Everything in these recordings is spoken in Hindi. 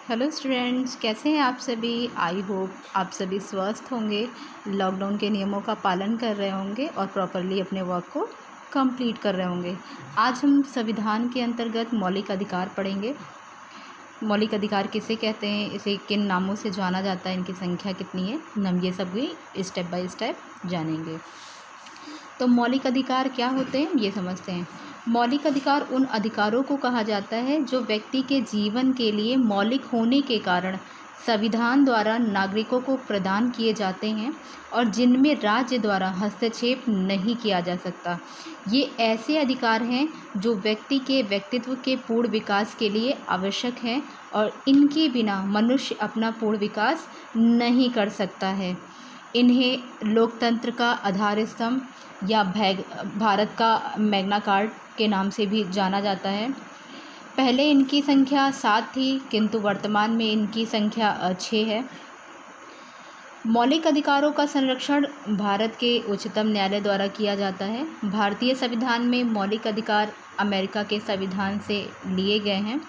हेलो स्टूडेंट्स, कैसे हैं आप सभी। आई होप आप सभी स्वस्थ होंगे, लॉकडाउन के नियमों का पालन कर रहे होंगे और प्रॉपरली अपने वर्क को कंप्लीट कर रहे होंगे। आज हम संविधान के अंतर्गत मौलिक अधिकार पढ़ेंगे। मौलिक अधिकार किसे कहते हैं, इसे किन नामों से जाना जाता है, इनकी संख्या कितनी है, हम ये सब भी स्टेप बाय स्टेप जानेंगे। तो मौलिक अधिकार क्या होते हैं ये समझते हैं। मौलिक अधिकार उन अधिकारों को कहा जाता है जो व्यक्ति के जीवन के लिए मौलिक होने के कारण संविधान द्वारा नागरिकों को प्रदान किए जाते हैं और जिनमें राज्य द्वारा हस्तक्षेप नहीं किया जा सकता। ये ऐसे अधिकार हैं जो व्यक्ति के व्यक्तित्व के पूर्ण विकास के लिए आवश्यक हैं और इनके बिना मनुष्य अपना पूर्ण विकास नहीं कर सकता है। इन्हें लोकतंत्र का आधार स्तंभ या भारत का मैग्ना कार्टा के नाम से भी जाना जाता है। पहले इनकी संख्या 7 थी, किंतु वर्तमान में इनकी संख्या 6 है। मौलिक अधिकारों का संरक्षण भारत के उच्चतम न्यायालय द्वारा किया जाता है। भारतीय संविधान में मौलिक अधिकार अमेरिका के संविधान से लिए गए हैं।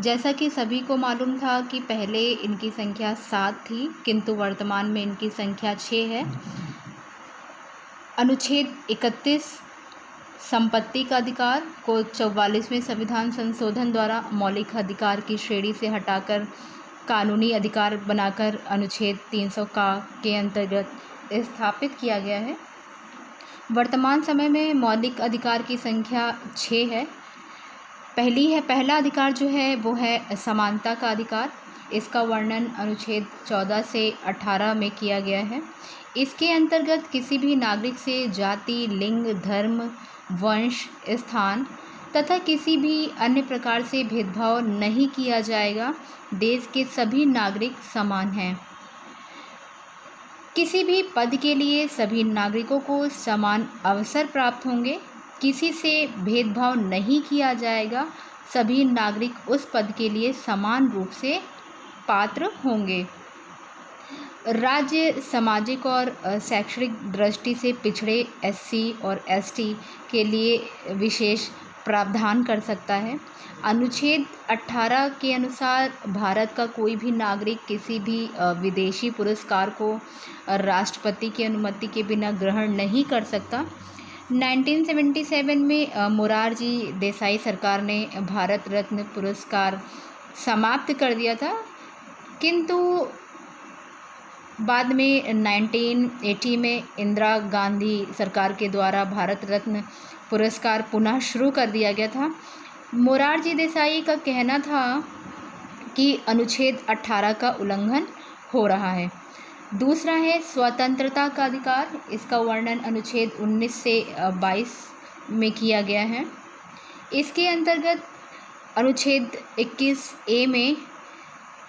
जैसा कि सभी को मालूम था कि पहले इनकी संख्या 7 थी, किंतु वर्तमान में इनकी संख्या 6 है। अनुच्छेद 31 संपत्ति का अधिकार को 44वें संविधान संशोधन द्वारा मौलिक अधिकार की श्रेणी से हटाकर कानूनी अधिकार बनाकर अनुच्छेद 300 के अंतर्गत स्थापित किया गया है। वर्तमान समय में मौलिक अधिकार की संख्या 6 है। पहला अधिकार जो है वो है समानता का अधिकार। इसका वर्णन अनुच्छेद 14 से 18 में किया गया है। इसके अंतर्गत किसी भी नागरिक से जाति, लिंग, धर्म, वंश, स्थान तथा किसी भी अन्य प्रकार से भेदभाव नहीं किया जाएगा। देश के सभी नागरिक समान हैं। किसी भी पद के लिए सभी नागरिकों को समान अवसर प्राप्त होंगे। किसी से भेदभाव नहीं किया जाएगा। सभी नागरिक उस पद के लिए समान रूप से पात्र होंगे। राज्य सामाजिक और शैक्षणिक दृष्टि से पिछड़े SC और ST के लिए विशेष प्रावधान कर सकता है। अनुच्छेद 18 के अनुसार भारत का कोई भी नागरिक किसी भी विदेशी पुरस्कार को राष्ट्रपति की अनुमति के बिना ग्रहण नहीं कर सकता। 1977 में मोरारजी देसाई सरकार ने भारत रत्न पुरस्कार समाप्त कर दिया था, किंतु बाद में 1980 में इंदिरा गांधी सरकार के द्वारा भारत रत्न पुरस्कार पुनः शुरू कर दिया गया था। मोरारजी देसाई का कहना था कि अनुच्छेद 18 का उल्लंघन हो रहा है। दूसरा है स्वतंत्रता का अधिकार। इसका वर्णन अनुच्छेद 19 से 22 में किया गया है। इसके अंतर्गत अनुच्छेद 21A में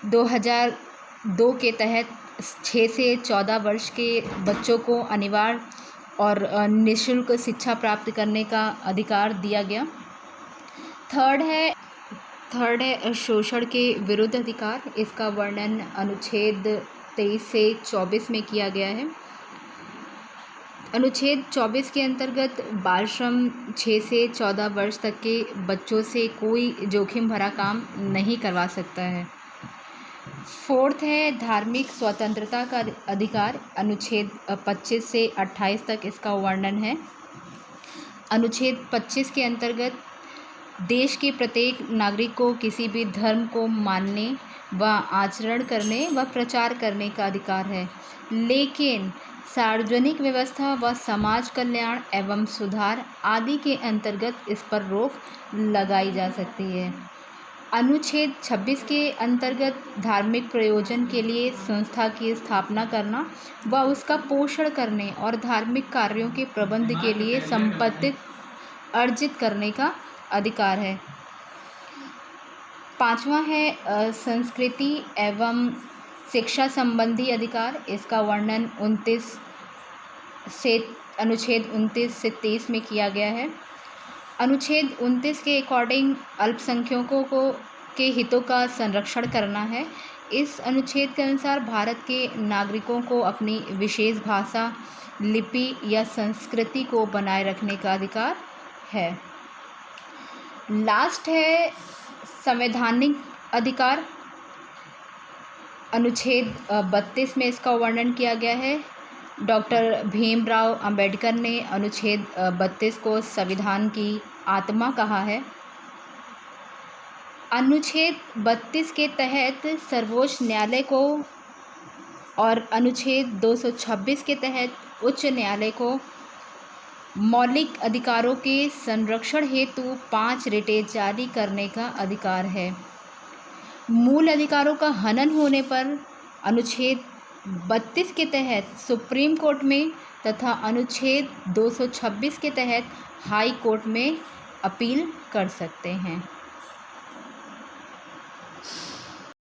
2002 के तहत 6 से 14 वर्ष के बच्चों को अनिवार्य और निःशुल्क शिक्षा प्राप्त करने का अधिकार दिया गया। थर्ड है शोषण के विरुद्ध अधिकार। इसका वर्णन अनुच्छेद 23 से 24 में किया गया है। अनुच्छेद 24 के अंतर्गत बाल श्रम 6 से 14 वर्ष तक के बच्चों से कोई जोखिम भरा काम नहीं करवा सकता है। फोर्थ है धार्मिक स्वतंत्रता का अधिकार। अनुच्छेद 25 से 28 तक इसका वर्णन है। अनुच्छेद 25 के अंतर्गत देश के प्रत्येक नागरिक को किसी भी धर्म को मानने व आचरण करने व प्रचार करने का अधिकार है, लेकिन सार्वजनिक व्यवस्था व समाज कल्याण एवं सुधार आदि के अंतर्गत इस पर रोक लगाई जा सकती है। अनुच्छेद 26 के अंतर्गत धार्मिक प्रयोजन के लिए संस्था की स्थापना करना व उसका पोषण करने और धार्मिक कार्यों के प्रबंध के लिए संपत्ति अर्जित करने का अधिकार है। पांचवा है संस्कृति एवं शिक्षा संबंधी अधिकार। इसका वर्णन अनुच्छेद 29 से 30 में किया गया है। अनुच्छेद 29 के अकॉर्डिंग अल्पसंख्यकों के हितों का संरक्षण करना है। इस अनुच्छेद के अनुसार भारत के नागरिकों को अपनी विशेष भाषा, लिपि या संस्कृति को बनाए रखने का अधिकार है। लास्ट है संवैधानिक अधिकार। अनुच्छेद 32 में इसका वर्णन किया गया है। डॉक्टर भीमराव अंबेडकर ने अनुच्छेद 32 को संविधान की आत्मा कहा है। अनुच्छेद 32 के तहत सर्वोच्च न्यायालय को और अनुच्छेद 226 के तहत उच्च न्यायालय को मौलिक अधिकारों के संरक्षण हेतु 5 रिटें जारी करने का अधिकार है। मूल अधिकारों का हनन होने पर अनुच्छेद 32 के तहत सुप्रीम कोर्ट में तथा अनुच्छेद 226 के तहत हाई कोर्ट में अपील कर सकते हैं।